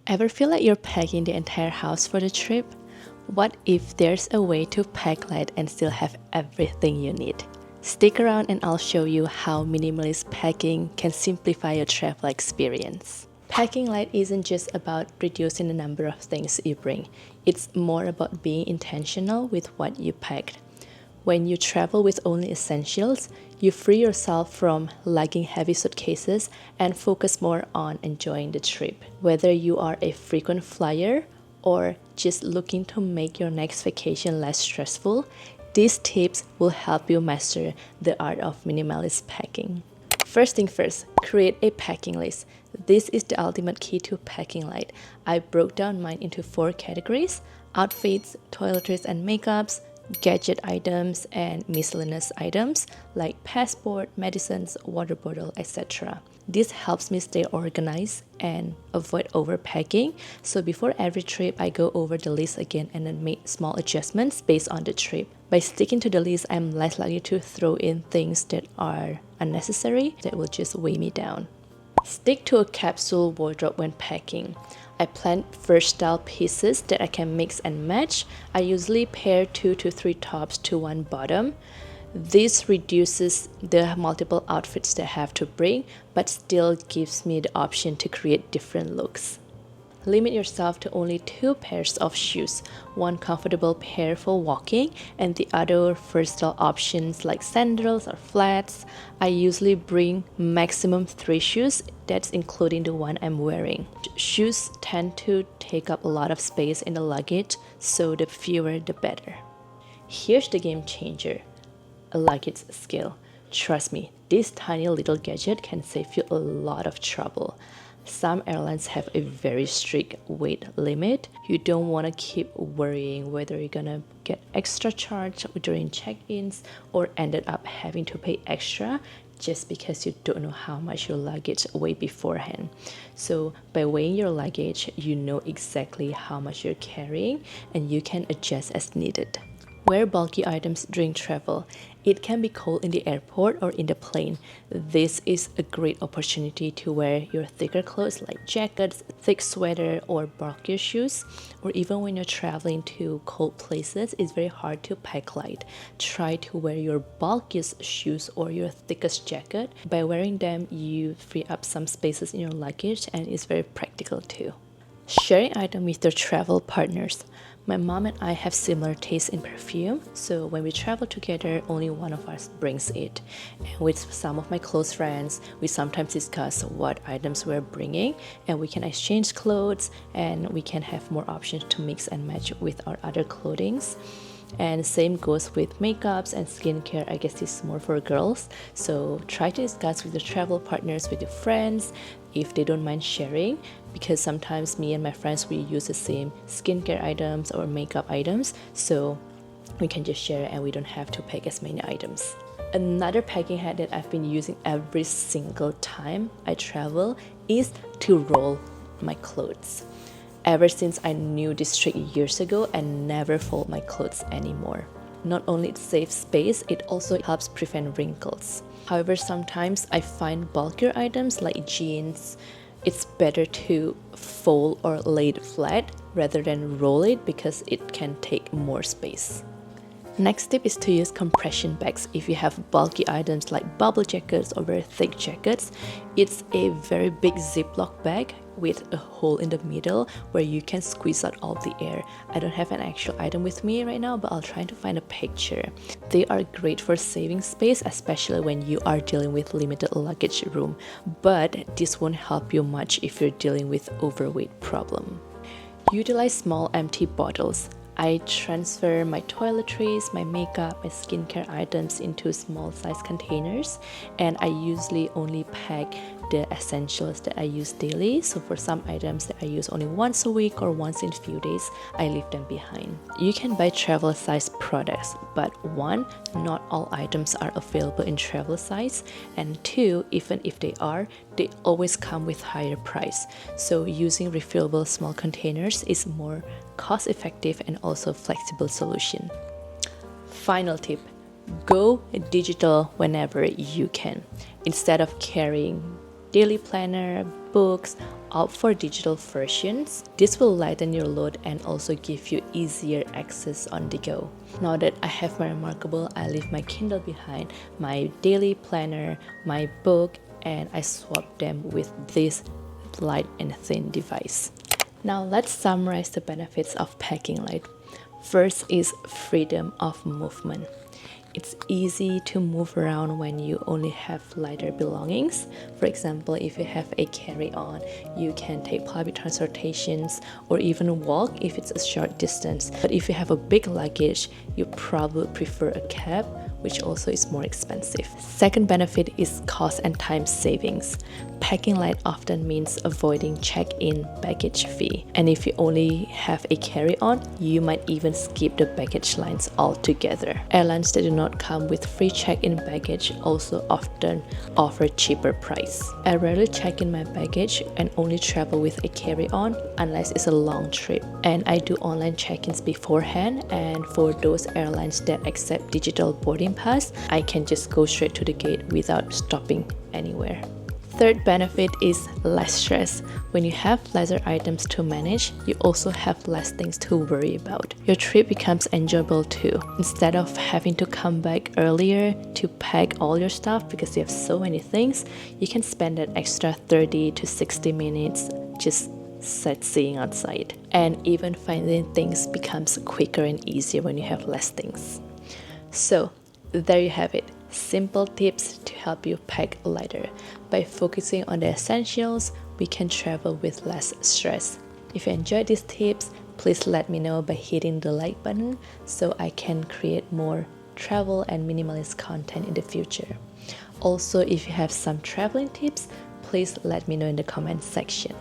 Ever feel like you're packing the entire house for the trip? What if there's a way to pack light and still have everything you need? Stick around and I'll show you how minimalist packing can simplify your travel experience. Packing light isn't just about reducing the number of things you bring, it's more about being intentional with what you packed. When you travel with only essentials, you free yourself from lugging heavy suitcases and focus more on enjoying the trip. Whether you are a frequent flyer or just looking to make your next vacation less stressful, these tips will help you master the art of minimalist packing. First thing first, create a packing list. This is the ultimate key to packing light. I broke down mine into 4 categories: outfits, toiletries and makeups, gadget items, and miscellaneous items like passport, medicines, water bottle, etc. This helps me stay organized and avoid overpacking. So before every trip, I go over the list again and then make small adjustments based on the trip. By sticking to the list, I'm less likely to throw in things that are unnecessary that will just weigh me down. Stick to a capsule wardrobe when packing. I plan versatile pieces that I can mix and match. I usually pair 2 to 3 tops to 1 bottom. This reduces the multiple outfits that I have to bring, but still gives me the option to create different looks. Limit yourself to only 2 pairs of shoes, one comfortable pair for walking and the other versatile options like sandals or flats. I usually bring maximum 3 shoes, that's including the one I'm wearing. Shoes tend to take up a lot of space in the luggage, so the fewer the better. Here's the game changer: a luggage scale. Trust me, this tiny little gadget can save you a lot of trouble. Some airlines have a very strict weight limit. You don't want to keep worrying whether you're gonna get extra charge during check-ins or ended up having to pay extra just because you don't know how much your luggage weighs beforehand. So by weighing your luggage, you know exactly how much you're carrying and you can adjust as needed. Wear bulky items during travel. It can be cold in the airport or in the plane. This is a great opportunity to wear your thicker clothes like jackets, thick sweater, or bulkier shoes. Or even when you're traveling to cold places, it's very hard to pack light. Try to wear your bulkiest shoes or your thickest jacket. By wearing them, you free up some spaces in your luggage and it's very practical too. Sharing items with your travel partners. My mom and I have similar tastes in perfume, so when we travel together, only one of us brings it. And with some of my close friends, we sometimes discuss what items we're bringing, and we can exchange clothes, and we can have more options to mix and match with our other clothings. And same goes with makeups and skincare. I guess this is more for girls. So try to discuss with your travel partners, with your friends, if they don't mind sharing, because sometimes me and my friends, we use the same skincare items or makeup items, so we can just share and we don't have to pack as many items. Another packing hack that I've been using every single time I travel is to roll my clothes. Ever since I knew this trick years ago, I never fold my clothes anymore. Not only it saves space, it also helps prevent wrinkles. However, sometimes I find bulkier items like jeans, it's better to fold or lay it flat rather than roll it because it can take more space. Next tip is to use compression bags. If you have bulky items like bubble jackets or very thick jackets, it's a very big Ziploc bag with a hole in the middle where you can squeeze out all the air. I don't have an actual item with me right now, but I'll try to find a picture. They are great for saving space, especially when you are dealing with limited luggage room, but this won't help you much if you're dealing with overweight problem. Utilize small empty bottles. I transfer my toiletries, my makeup, my skincare items into small size containers, and I usually only pack the essentials that I use daily. So for some items that I use only once a week or once in a few days, I leave them behind. You can buy travel size products, but 1, not all items are available in travel size, and 2, even if they are, they always come with higher price. So using refillable small containers is more cost effective and also flexible solution. Final tip: go digital whenever you can. Instead of carrying daily planner, books, opt for digital versions, this will lighten your load and also give you easier access on the go. Now that I have my Remarkable, I leave my Kindle behind, my daily planner, my book, and I swap them with this light and thin device. Now let's summarize the benefits of packing light. First is freedom of movement. It's easy to move around when you only have lighter belongings. For example, if you have a carry-on, you can take public transportations or even walk if it's a short distance. But if you have a big luggage, you probably prefer a cab, which also is more expensive. Second benefit is cost and time savings. Packing light often means avoiding check-in baggage fee. And if you only have a carry-on, you might even skip the baggage lines altogether. Airlines that do not come with free check-in baggage also often offer cheaper price. I rarely check in my baggage and only travel with a carry-on unless it's a long trip. And I do online check-ins beforehand, and for those airlines that accept digital boarding pass, I can just go straight to the gate without stopping anywhere. Third benefit is less stress. When you have lesser items to manage, you also have less things to worry about. Your trip becomes enjoyable too. Instead of having to come back earlier to pack all your stuff because you have so many things, you can spend that extra 30 to 60 minutes just sightseeing outside. And even finding things becomes quicker and easier when you have less things. So there you have it. Simple tips to help you pack lighter. By focusing on the essentials, we can travel with less stress. If you enjoyed these tips, please let me know by hitting the like button so I can create more travel and minimalist content in the future. Also, if you have some traveling tips, please let me know in the comment section.